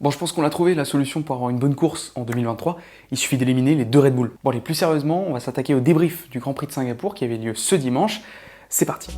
Bon, je pense qu'on a trouvé la solution pour avoir une bonne course en 2023. Il suffit d'éliminer les 2 Red Bull. Bon, allez, plus sérieusement, on va s'attaquer au débrief du Grand Prix de Singapour qui avait lieu ce dimanche. C'est parti.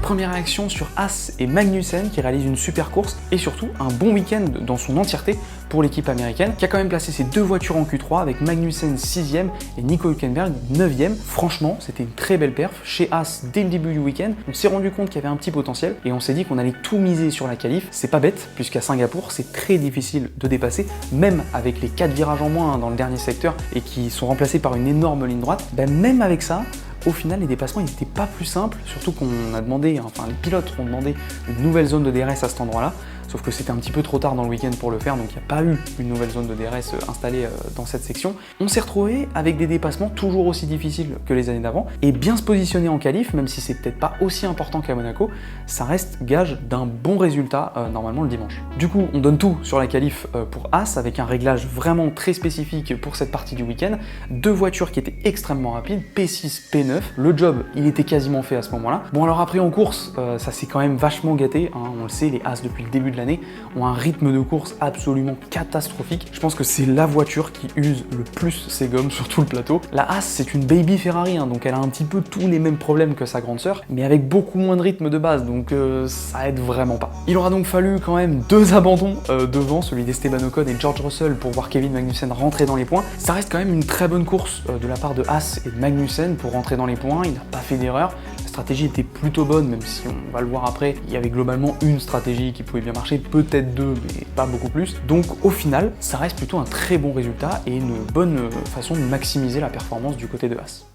Première réaction sur Haas et Magnussen qui réalisent une super course et surtout un bon week-end dans son entièreté pour l'équipe américaine qui a quand même placé ses 2 voitures en Q3 avec Magnussen 6ème et Nico Hülkenberg 9ème. Franchement, c'était une très belle perf. Chez Haas, dès le début du week-end, on s'est rendu compte qu'il y avait un petit potentiel et on s'est dit qu'on allait tout miser sur la qualif. C'est pas bête puisqu'à Singapour, c'est très difficile de dépasser, même avec les 4 virages en moins dans le dernier secteur et qui sont remplacés par une énorme ligne droite. Même avec ça, au final, les dépassements n'étaient pas plus simples, surtout qu'on a demandé, enfin les pilotes ont demandé une nouvelle zone de DRS à cet endroit-là, sauf que c'était un petit peu trop tard dans le week-end pour le faire, donc il n'y a pas eu une nouvelle zone de DRS installée dans cette section. On s'est retrouvé avec des dépassements toujours aussi difficiles que les années d'avant, et bien se positionner en qualif, même si c'est peut-être pas aussi important qu'à Monaco, ça reste gage d'un bon résultat normalement le dimanche. Du coup, on donne tout sur la qualif pour Haas, avec un réglage vraiment très spécifique pour cette partie du week-end, 2 voitures qui étaient extrêmement rapides, P6, P9, le job il était quasiment fait à ce moment-là. Bon alors après en course, ça s'est quand même vachement gâté, hein, on le sait, les Haas depuis le début de l'année ont un rythme de course absolument catastrophique. Je pense que c'est la voiture qui use le plus ses gommes sur tout le plateau. La Haas c'est une baby Ferrari, hein, donc elle a un petit peu tous les mêmes problèmes que sa grande sœur, mais avec beaucoup moins de rythme de base, donc ça aide vraiment pas. Il aura donc fallu quand même 2 abandons devant, celui d'Esteban Ocon et George Russell pour voir Kevin Magnussen rentrer dans les points. Ça reste quand même une très bonne course de la part de Haas et de Magnussen pour rentrer dans les points, il n'a pas fait d'erreur. La stratégie était plutôt bonne, même si on va le voir après, il y avait globalement une stratégie qui pouvait bien marcher, peut-être 2, mais pas beaucoup plus. Donc au final, ça reste plutôt un très bon résultat et une bonne façon de maximiser la performance du côté de Haas.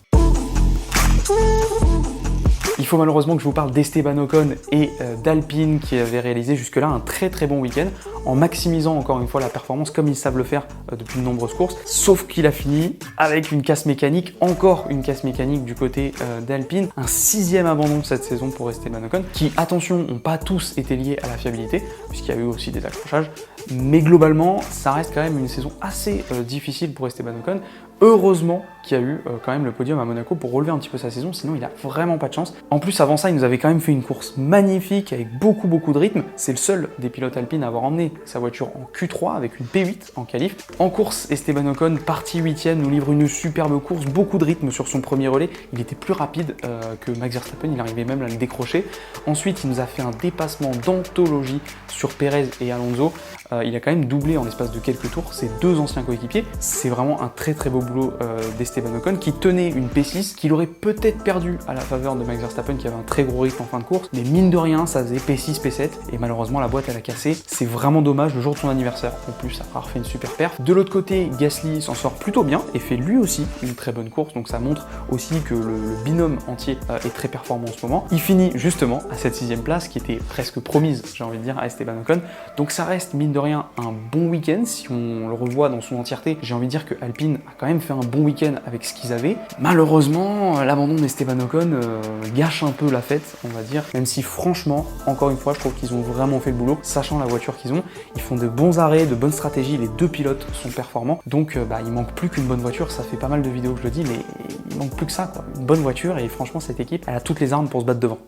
Il faut malheureusement que je vous parle d'Esteban Ocon et d'Alpine qui avaient réalisé jusque-là un très bon week-end en maximisant encore une fois la performance comme ils savent le faire depuis de nombreuses courses, sauf qu'il a fini avec une casse mécanique, encore une casse mécanique du côté d'Alpine, un 6e abandon de cette saison pour Esteban Ocon, qui, attention, n'ont pas tous été liés à la fiabilité, puisqu'il y a eu aussi des accrochages, mais globalement, ça reste quand même une saison assez difficile pour Esteban Ocon. Heureusement qu'il y a eu quand même le podium à Monaco pour relever un petit peu sa saison, sinon il a vraiment pas de chance. En plus, avant ça, il nous avait quand même fait une course magnifique avec beaucoup de rythme. C'est le seul des pilotes alpines à avoir emmené sa voiture en Q3 avec une P8 en qualif. En course, Esteban Ocon, parti 8e, nous livre une superbe course, beaucoup de rythme sur son premier relais. Il était plus rapide que Max Verstappen, il arrivait même à le décrocher. Ensuite, il nous a fait un dépassement d'anthologie sur Perez et Alonso. Il a quand même doublé en l'espace de quelques tours ses 2 anciens coéquipiers. C'est vraiment un très beau boulot d'Esteban Ocon qui tenait une P6 qu'il aurait peut-être perdu à la faveur de Max Verstappen qui avait un très gros rythme en fin de course, mais mine de rien ça faisait P6, P7 et malheureusement la boîte elle a cassé. C'est vraiment dommage le jour de son anniversaire, en plus avoir fait une super perf. De l'autre côté, Gasly s'en sort plutôt bien et fait lui aussi une très bonne course, donc ça montre aussi que le binôme entier est très performant en ce moment. Il finit justement à cette 6e place qui était presque promise, j'ai envie de dire, à Esteban Ocon, donc ça reste mine de rien un bon week-end. Si on le revoit dans son entièreté, j'ai envie de dire que Alpine a quand même fait un bon week-end avec ce qu'ils avaient. Malheureusement, l'abandon d'Esteban Ocon gâche un peu la fête, on va dire, même si franchement, encore une fois, je trouve qu'ils ont vraiment fait le boulot, sachant la voiture qu'ils ont. Ils font de bons arrêts, de bonnes stratégies, les 2 pilotes sont performants, donc il manque plus qu'une bonne voiture. Ça fait pas mal de vidéos que je le dis, mais il manque plus que ça, quoi. Une bonne voiture, et franchement cette équipe, elle a toutes les armes pour se battre devant.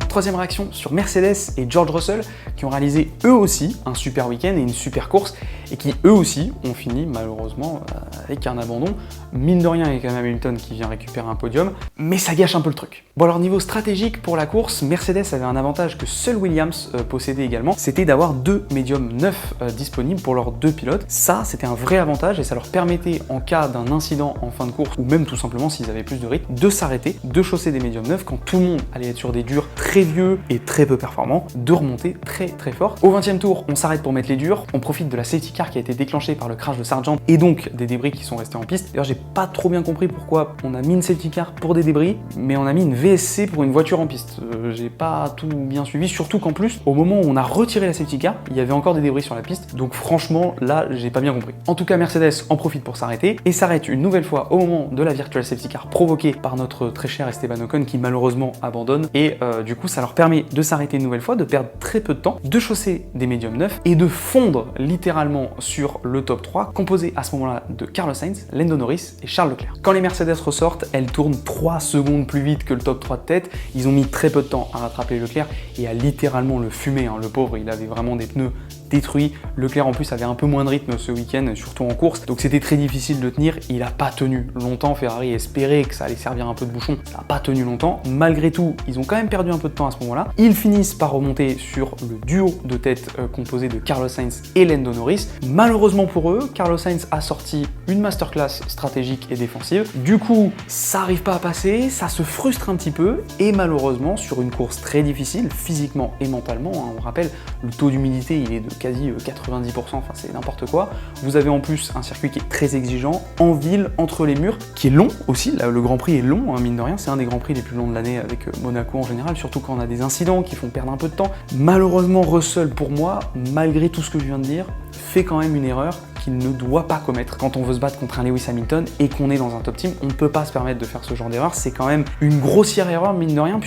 Troisième réaction sur Mercedes et George Russell qui ont réalisé eux aussi un super week-end et une super course et qui eux aussi ont fini malheureusement avec un abandon. Mine de rien, il y a quand même Hamilton qui vient récupérer un podium, mais ça gâche un peu le truc. Bon alors niveau stratégique pour la course, Mercedes avait un avantage que seul Williams possédait également, c'était d'avoir 2 médiums 9 disponibles pour leurs 2 pilotes. Ça c'était un vrai avantage et ça leur permettait en cas d'un incident en fin de course ou même tout simplement s'ils avaient plus de rythme, de s'arrêter, de chausser des médiums 9 quand tout le monde allait être sur des durs très vieux et très peu performants, de remonter très fort. Au 20e tour, on s'arrête pour mettre les durs, on profite de la safety car qui a été déclenchée par le crash de Sargent et donc des débris qui sont restés en piste. D'ailleurs, j'ai pas trop bien compris pourquoi on a mis une safety car pour des débris, mais on a mis une VSC pour une voiture en piste. J'ai pas tout bien suivi, surtout qu'en plus, au moment où on a retiré la safety car, il y avait encore des débris sur la piste, donc franchement, là, j'ai pas bien compris. En tout cas, Mercedes en profite pour s'arrêter et s'arrête une nouvelle fois au moment de la virtual safety car provoquée par notre très cher Esteban Ocon qui malheureusement abandonne et du coup, ça leur permet de s'arrêter une nouvelle fois, de perdre très peu de temps, de chausser des médiums neufs et de fondre littéralement sur le top 3, composé à ce moment-là de Carlos Sainz, Lando Norris et Charles Leclerc. Quand les Mercedes ressortent, elles tournent 3 secondes plus vite que le top 3 de tête. Ils ont mis très peu de temps à rattraper Leclerc et à littéralement le fumer. Le pauvre, il avait vraiment des pneus détruits. Leclerc en plus avait un peu moins de rythme ce week-end, surtout en course, donc c'était très difficile de tenir. Il n'a pas tenu longtemps. Ferrari espérait que ça allait servir un peu de bouchon, ça n'a pas tenu longtemps. Malgré tout, ils ont quand même perdu un peu de temps à ce moment-là. Ils finissent par remonter sur le duo de tête composé de Carlos Sainz et Lando Norris. Malheureusement pour eux, Carlos Sainz a sorti une masterclass stratégique et défensive. Du coup, ça n'arrive pas à passer, ça se frustre un petit peu et malheureusement sur une course très difficile physiquement et mentalement, on rappelle, le taux d'humidité il est de quasi 90%, enfin c'est n'importe quoi. Vous avez en plus un circuit qui est très exigeant, en ville, entre les murs, qui est long aussi. Là, le Grand Prix est long, mine de rien, c'est un des Grands Prix les plus longs de l'année avec Monaco en général, surtout quand on a des incidents qui font perdre un peu de temps. Malheureusement, Russell, pour moi, malgré tout ce que je viens de dire, fait quand même une erreur qu'il ne doit pas commettre. Quand on veut se battre contre un Lewis Hamilton et qu'on est dans un top team, on ne peut pas se permettre de faire ce genre d'erreur. C'est quand même une grossière erreur, mine de rien,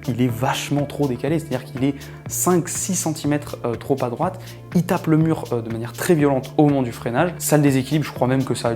il est vachement trop décalé, c'est-à-dire qu'il est 5-6 cm trop à droite. Il tape le mur de manière très violente au moment du freinage. Ça le déséquilibre, je crois même que ça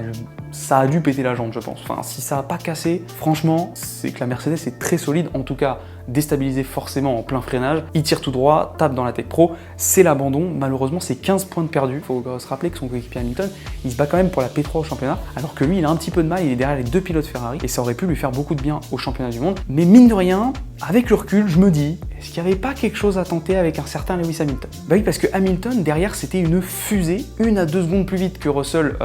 a dû péter la jambe, je pense. Enfin, si ça n'a pas cassé, franchement, c'est que la Mercedes est très solide, en tout cas déstabilisé forcément en plein freinage. Il tire tout droit, tape dans la Tech Pro, c'est l'abandon. Malheureusement, c'est 15 points de perdu. Il faut se rappeler que son coéquipier Hamilton, il se bat quand même pour la P3 au championnat, alors que lui, il a un petit peu de mal, il est derrière les 2 pilotes Ferrari, et ça aurait pu lui faire beaucoup de bien au championnat du monde. Mais mine de rien, avec le recul, je me dis, est-ce qu'il n'y avait pas quelque chose à tenter avec un certain Lewis Hamilton? Bah oui, parce que Hamilton, derrière, c'était une fusée, 1 à 2 secondes plus vite que Russell,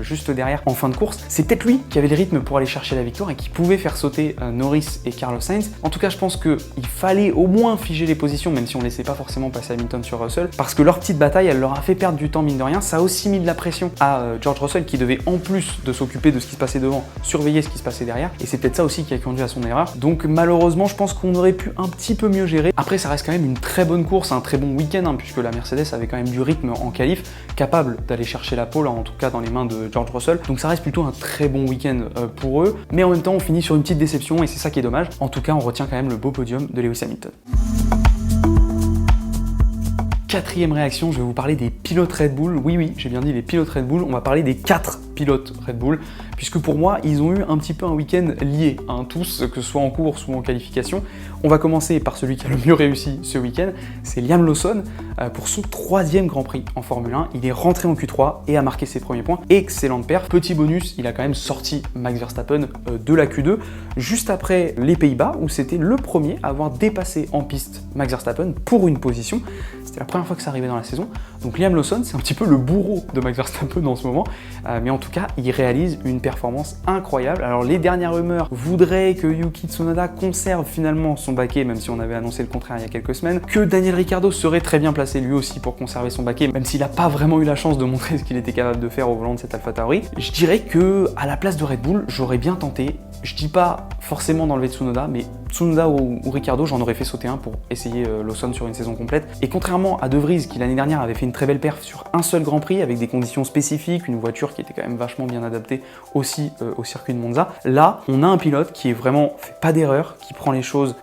juste derrière, en fin de course. C'est peut-être lui qui avait le rythme pour aller chercher la victoire et qui pouvait faire sauter Norris et Carlos Sainz. En tout cas, je pense qu'il fallait au moins figer les positions, même si on ne laissait pas forcément passer Hamilton sur Russell, parce que leur petite bataille, elle leur a fait perdre du temps, mine de rien. Ça a aussi mis de la pression à George Russell, qui devait, en plus de s'occuper de ce qui se passait devant, surveiller ce qui se passait derrière. Et c'est peut-être ça aussi qui a conduit à son erreur. Donc malheureusement, je pense qu'on aurait pu un petit peu mieux gérer. Après, ça reste quand même une très bonne course, un très bon week-end, puisque la Mercedes avait quand même du rythme en qualif, capable d'aller chercher la pole, en tout cas dans les mains de George Russell. Donc ça reste plutôt un très bon week-end pour eux. Mais en même temps, on finit sur une petite déception et c'est ça qui est dommage. En tout cas, on retient quand même le beau podium de Lewis Hamilton. Quatrième réaction, je vais vous parler des pilotes Red Bull. Oui, j'ai bien dit les pilotes Red Bull. On va parler des 4 pilotes Red Bull, puisque pour moi, ils ont eu un petit peu un week-end lié, tous, que ce soit en course ou en qualification. On va commencer par celui qui a le mieux réussi ce week-end, c'est Liam Lawson, pour son 3e Grand Prix en Formule 1. Il est rentré en Q3 et a marqué ses premiers points. Excellente perf. Petit bonus, il a quand même sorti Max Verstappen de la Q2, juste après les Pays-Bas, où c'était le premier à avoir dépassé en piste Max Verstappen pour une position. C'était la première fois que ça arrivait dans la saison. Donc Liam Lawson, c'est un petit peu le bourreau de Max Verstappen en ce moment. Mais en tout cas, il réalise une performance incroyable. Alors les dernières rumeurs voudraient que Yuki Tsunoda conserve finalement son baquet, même si on avait annoncé le contraire il y a quelques semaines, que Daniel Ricciardo serait très bien placé lui aussi pour conserver son baquet, même s'il n'a pas vraiment eu la chance de montrer ce qu'il était capable de faire au volant de cette AlphaTauri. Je dirais que à la place de Red Bull, j'aurais bien tenté. Je dis pas forcément d'enlever Tsunoda, mais Tsunoda ou Ricciardo, j'en aurais fait sauter un pour essayer Lawson sur une saison complète. Et contrairement à De Vries, qui l'année dernière avait fait une très belle perf sur un seul Grand Prix, avec des conditions spécifiques, une voiture qui était quand même vachement bien adaptée aussi au circuit de Monza, là, on a un pilote qui est vraiment fait pas d'erreur, qui prend les choses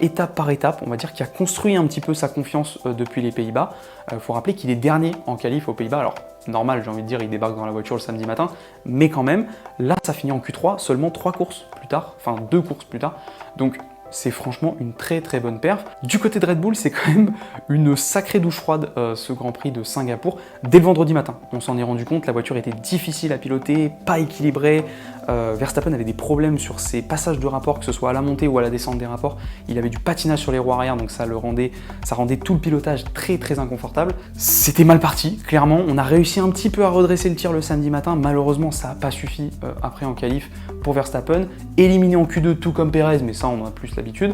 étape par étape, on va dire, qui a construit un petit peu sa confiance depuis les Pays-Bas. Faut rappeler qu'il est dernier en qualif aux Pays-Bas, alors normal, j'ai envie de dire, il débarque dans la voiture le samedi matin, mais quand même, là, ça finit en Q3, seulement 3 courses plus tard, enfin 2 courses plus tard, donc c'est franchement une très très bonne perf. Du côté de Red Bull, c'est quand même une sacrée douche froide ce Grand Prix de Singapour. Dès le vendredi matin, on s'en est rendu compte, la voiture était difficile à piloter, pas équilibrée. Verstappen avait des problèmes sur ses passages de rapport, que ce soit à la montée ou à la descente des rapports. Il avait du patinage sur les roues arrière, donc ça rendait tout le pilotage très très inconfortable. C'était mal parti, clairement. On a réussi un petit peu à redresser le tir le samedi matin. Malheureusement, ça n'a pas suffi après en qualif pour Verstappen. Éliminé en Q2 tout comme Perez, mais ça on en a plus l'habitude.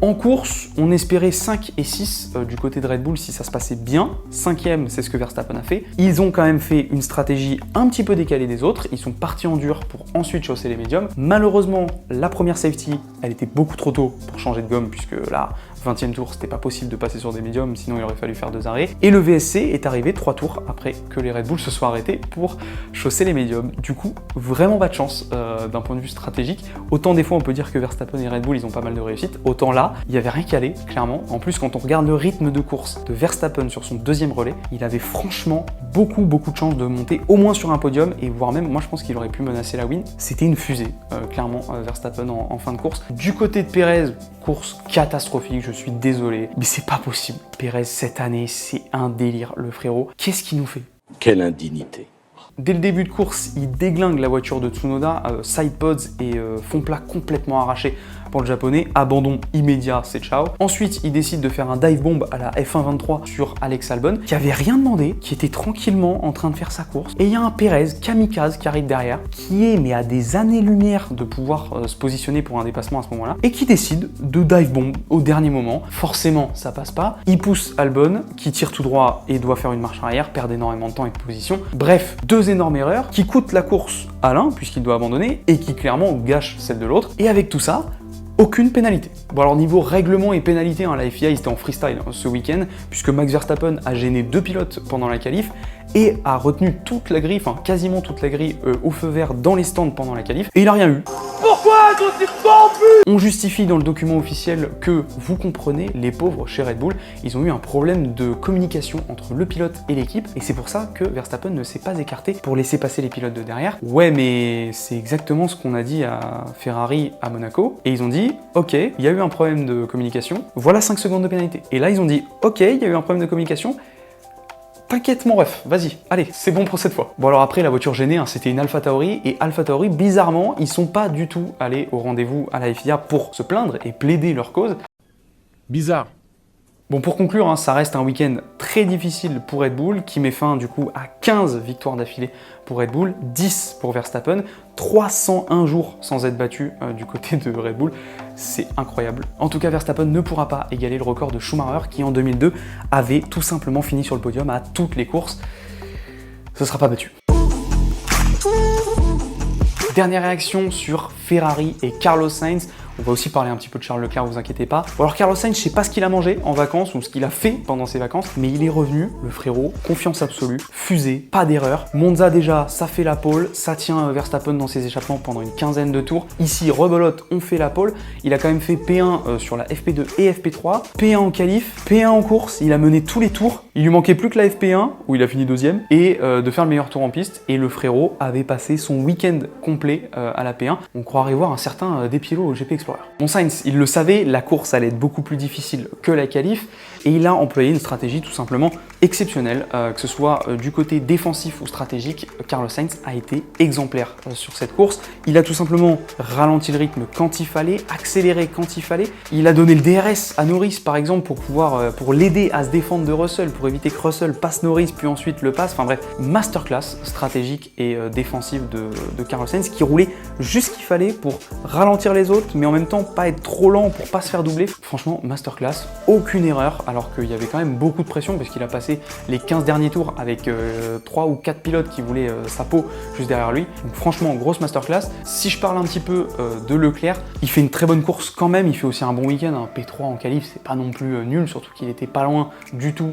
En course, on espérait 5 et 6 du côté de Red Bull si ça se passait bien. 5e, c'est ce que Verstappen a fait. Ils ont quand même fait une stratégie un petit peu décalée des autres. Ils sont partis en dur pour ensuite chausser les médiums. Malheureusement, la première safety, elle était beaucoup trop tôt pour changer de gomme, puisque là, 20e tour, c'était pas possible de passer sur des médiums, sinon il aurait fallu faire 2 arrêts. Et le VSC est arrivé 3 tours après que les Red Bull se soient arrêtés pour chausser les médiums. Du coup, vraiment pas de chance d'un point de vue stratégique. Autant des fois on peut dire que Verstappen et Red Bull ils ont pas mal de réussite, autant là, il y avait rien qu'à aller, clairement. En plus, quand on regarde le rythme de course de Verstappen sur son 2e relais, il avait franchement beaucoup de chance de monter au moins sur un podium, et voire même, moi je pense qu'il aurait pu menacer la win. C'était une fusée, clairement, Verstappen en fin de course. Du côté de Pérez, course catastrophique, je suis désolé, mais c'est pas possible. Pérez cette année, c'est un délire, le frérot. Qu'est-ce qu'il nous fait? Quelle indignité. Dès le début de course, il déglingue la voiture de Tsunoda, side pods et fond plat complètement arraché pour le japonais. Abandon immédiat, c'est ciao. Ensuite, il décide de faire un dive bomb à la F1-23 sur Alex Albon, qui avait rien demandé, qui était tranquillement en train de faire sa course. Et il y a un Pérez kamikaze qui arrive derrière, qui est mais à des années-lumière de pouvoir se positionner pour un dépassement à ce moment-là, et qui décide de dive bomb au dernier moment. Forcément, ça passe pas. Il pousse Albon, qui tire tout droit et doit faire une marche arrière, perd énormément de temps et de position. Bref, 2 énormes erreurs qui coûtent la course à l'un, puisqu'il doit abandonner, et qui clairement gâchent celle de l'autre. Et avec tout ça, aucune pénalité. Bon alors niveau règlement et pénalité, la FIA ils étaient en freestyle ce week-end, puisque Max Verstappen a gêné 2 pilotes pendant la qualif et a retenu toute la grille, enfin quasiment toute la grille au feu vert dans les stands pendant la qualif, et il a rien eu. Pourquoi on justifie dans le document officiel que, vous comprenez, les pauvres chez Red Bull, ils ont eu un problème de communication entre le pilote et l'équipe, et c'est pour ça que Verstappen ne s'est pas écarté pour laisser passer les pilotes de derrière. Ouais, mais c'est exactement ce qu'on a dit à Ferrari à Monaco, et ils ont dit, ok, il y a eu un problème de communication, voilà 5 secondes de pénalité. Et là, ils ont dit, ok, il y a eu un problème de communication, t'inquiète mon ref, vas-y, allez, c'est bon pour cette fois. Bon alors après, la voiture gênée, c'était une Alpha Tauri, et Alpha Tauri, bizarrement, ils sont pas du tout allés au rendez-vous à la FIA pour se plaindre et plaider leur cause. Bizarre. Bon, pour conclure, ça reste un week-end très difficile pour Red Bull, qui met fin du coup à 15 victoires d'affilée pour Red Bull, 10 pour Verstappen, 301 jours sans être battu du côté de Red Bull, c'est incroyable. En tout cas, Verstappen ne pourra pas égaler le record de Schumacher, qui en 2002 avait tout simplement fini sur le podium à toutes les courses. Ce ne sera pas battu. Dernière réaction sur Ferrari et Carlos Sainz. On va aussi parler un petit peu de Charles Leclerc, vous inquiétez pas. Bon alors Carlos Sainz, je sais pas ce qu'il a mangé en vacances ou ce qu'il a fait pendant ses vacances, mais il est revenu, le frérot, confiance absolue, fusée, pas d'erreur. Monza déjà, ça fait la pole, ça tient Verstappen dans ses échappements pendant une quinzaine de tours. Ici, rebelote, on fait la pole. Il a quand même fait P1 sur la FP2 et FP3, P1 en qualif, P1 en course, il a mené tous les tours. Il lui manquait plus que la FP1, où il a fini 2e, et de faire le meilleur tour en piste. Et le frérot avait passé son week-end complet à la P1. On croirait voir un certain Despiello au GP Explorer. Bon, Sainz, il le savait, la course allait être beaucoup plus difficile que la qualif, et il a employé une stratégie tout simplement exceptionnelle, que ce soit du côté défensif ou stratégique. Carlos Sainz a été exemplaire sur cette course. Il a tout simplement ralenti le rythme quand il fallait, accéléré quand il fallait. Il a donné le DRS à Norris par exemple pour l'aider à se défendre de Russell, pour éviter que Russell passe Norris puis ensuite le passe. Enfin bref, masterclass stratégique et défensive de Carlos Sainz, qui roulait juste ce qu'il fallait pour ralentir les autres, mais en même temps pas être trop lent pour pas se faire doubler. Franchement, masterclass, aucune erreur, alors qu'il y avait quand même beaucoup de pression parce qu'il a passé les 15 derniers tours avec 3 ou 4 pilotes qui voulaient sa peau juste derrière lui. Donc franchement, grosse masterclass. Si je parle un petit peu de Leclerc, il fait une très bonne course quand même, il fait aussi un bon week-end, un P3 en qualif, c'est pas non plus nul, surtout qu'il était pas loin du tout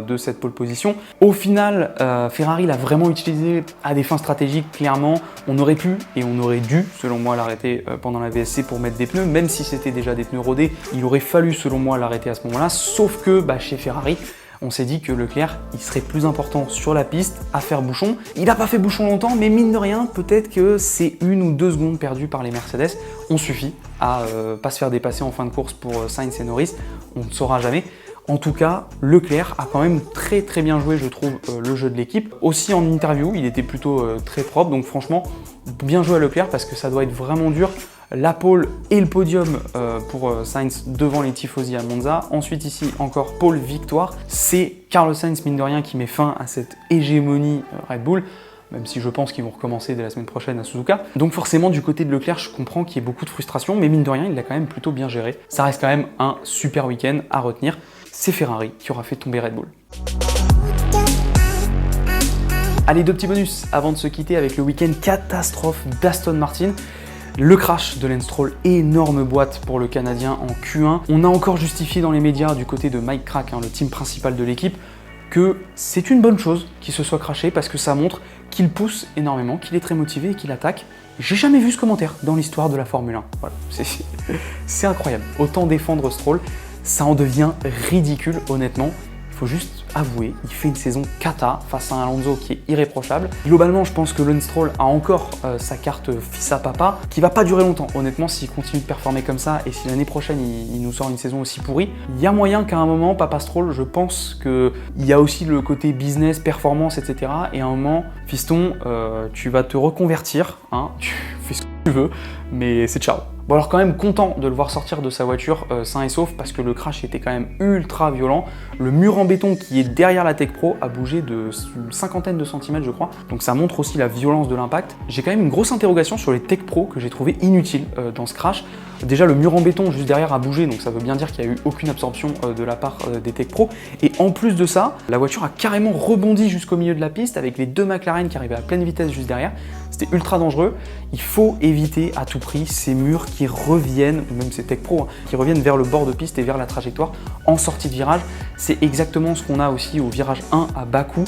de cette pole position. Au final, Ferrari l'a vraiment utilisé à des fins stratégiques, clairement. On aurait pu et on aurait dû, selon moi, l'arrêter pendant la VSC pour mettre des pneus, même si c'était déjà des pneus rodés, il aurait fallu, selon moi, l'arrêter à ce moment-là, sauf que chez Ferrari, on s'est dit que Leclerc, il serait plus important sur la piste à faire bouchon. Il n'a pas fait bouchon longtemps, mais mine de rien, peut-être que c'est 1 ou 2 secondes perdues par les Mercedes ont suffi à pas se faire dépasser en fin de course pour Sainz et Norris. On ne saura jamais. En tout cas, Leclerc a quand même très bien joué, je trouve, le jeu de l'équipe. Aussi en interview, il était plutôt très propre, donc franchement, bien joué à Leclerc parce que ça doit être vraiment dur. La pole et le podium pour Sainz devant les tifosi à Monza. Ensuite ici, encore pole victoire. C'est Carlos Sainz, mine de rien, qui met fin à cette hégémonie Red Bull, même si je pense qu'ils vont recommencer dès la semaine prochaine à Suzuka. Donc forcément, du côté de Leclerc, je comprends qu'il y ait beaucoup de frustration, mais mine de rien, il l'a quand même plutôt bien géré. Ça reste quand même un super week-end à retenir. C'est Ferrari qui aura fait tomber Red Bull. Allez, 2 petits bonus avant de se quitter avec le week-end catastrophe d'Aston Martin. Le crash de Lance Stroll, énorme boîte pour le Canadien en Q1. On a encore justifié dans les médias du côté de Mike Krack, le team principal de l'équipe, que c'est une bonne chose qu'il se soit crashé parce que ça montre qu'il pousse énormément, qu'il est très motivé et qu'il attaque. J'ai jamais vu ce commentaire dans l'histoire de la Formule 1. Voilà, c'est incroyable. Autant défendre Stroll, ça en devient ridicule, honnêtement. Il faut juste avouer, il fait une saison cata face à un Alonso qui est irréprochable. Globalement, je pense que Lance Stroll a encore sa carte fils à papa, qui va pas durer longtemps. Honnêtement, s'il continue de performer comme ça et si l'année prochaine il nous sort une saison aussi pourrie, il y a moyen qu'à un moment, papa Stroll, je pense qu'il y a aussi le côté business, performance, etc. Et à un moment, fiston, tu vas te reconvertir, tu fais ce que tu veux, mais c'est ciao. Bon alors quand même content de le voir sortir de sa voiture sain et sauf parce que le crash était quand même ultra violent. Le mur en béton qui est derrière la Tech Pro a bougé de une cinquantaine de centimètres je crois. Donc ça montre aussi la violence de l'impact. J'ai quand même une grosse interrogation sur les Tech Pro que j'ai trouvé inutiles dans ce crash. Déjà le mur en béton juste derrière a bougé donc ça veut bien dire qu'il n'y a eu aucune absorption de la part des Tech Pro. Et en plus de ça, la voiture a carrément rebondi jusqu'au milieu de la piste avec les deux McLaren qui arrivaient à pleine vitesse juste derrière. C'était ultra dangereux. Il faut éviter à tout prix ces murs qui reviennent, ou même ces Tech Pro, qui reviennent vers le bord de piste et vers la trajectoire en sortie de virage. C'est exactement ce qu'on a aussi au virage 1 à Bakou.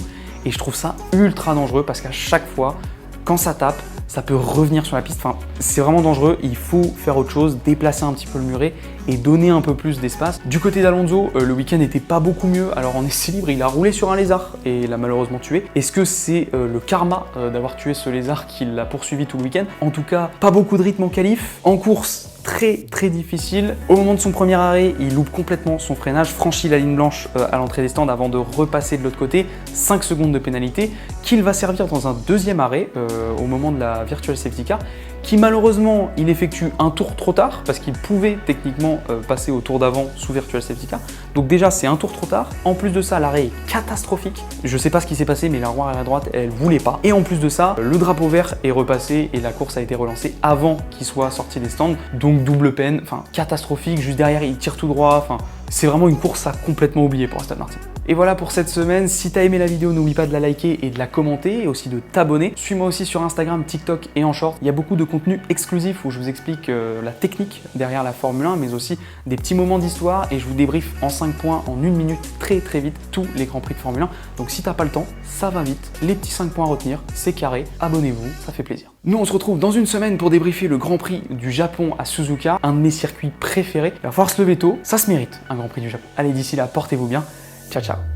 Et je trouve ça ultra dangereux parce qu'à chaque fois, quand ça tape, ça peut revenir sur la piste. Enfin, c'est vraiment dangereux. Il faut faire autre chose, déplacer un petit peu le muret et donner un peu plus d'espace. Du côté d'Alonso, le week-end n'était pas beaucoup mieux. Alors en essai libre, il a roulé sur un lézard et l'a malheureusement tué. Est-ce que c'est le karma d'avoir tué ce lézard qui l'a poursuivi tout le week-end? En tout cas, pas beaucoup de rythme en qualif. En course, très difficile. Au moment de son premier arrêt, il loupe complètement son freinage, franchit la ligne blanche à l'entrée des stands avant de repasser de l'autre côté. 5 secondes de pénalité qu'il va servir dans un deuxième arrêt au moment de la Virtual Safety Car, qui malheureusement il effectue un tour trop tard parce qu'il pouvait techniquement passer au tour d'avant sous Virtual Safety Car. Donc déjà c'est un tour trop tard. En plus de ça, l'arrêt est catastrophique. Je sais pas ce qui s'est passé mais la roue arrière droite elle voulait pas. Et en plus de ça, le drapeau vert est repassé et la course a été relancée avant qu'il soit sorti des stands. Donc double peine, enfin catastrophique. Juste derrière il tire tout droit. Enfin c'est vraiment une course à complètement oublier pour Aston Martin. Et voilà pour cette semaine. Si t'as aimé la vidéo, n'oublie pas de la liker et de la commenter et aussi de t'abonner. Suis-moi aussi sur Instagram, TikTok et en short. Il y a beaucoup de contenu exclusif où je vous explique la technique derrière la Formule 1, mais aussi des petits moments d'histoire et je vous débriefe en 5 points, en 1 minute, très vite, tous les Grands Prix de Formule 1. Donc si t'as pas le temps, ça va vite. Les petits 5 points à retenir, c'est carré. Abonnez-vous, ça fait plaisir. Nous, on se retrouve dans une semaine pour débriefer le Grand Prix du Japon à Suzuka, un de mes circuits préférés. Il va falloir se lever tôt, ça se mérite, un Grand Prix du Japon. Allez, d'ici là, portez-vous bien. Ciao, ciao.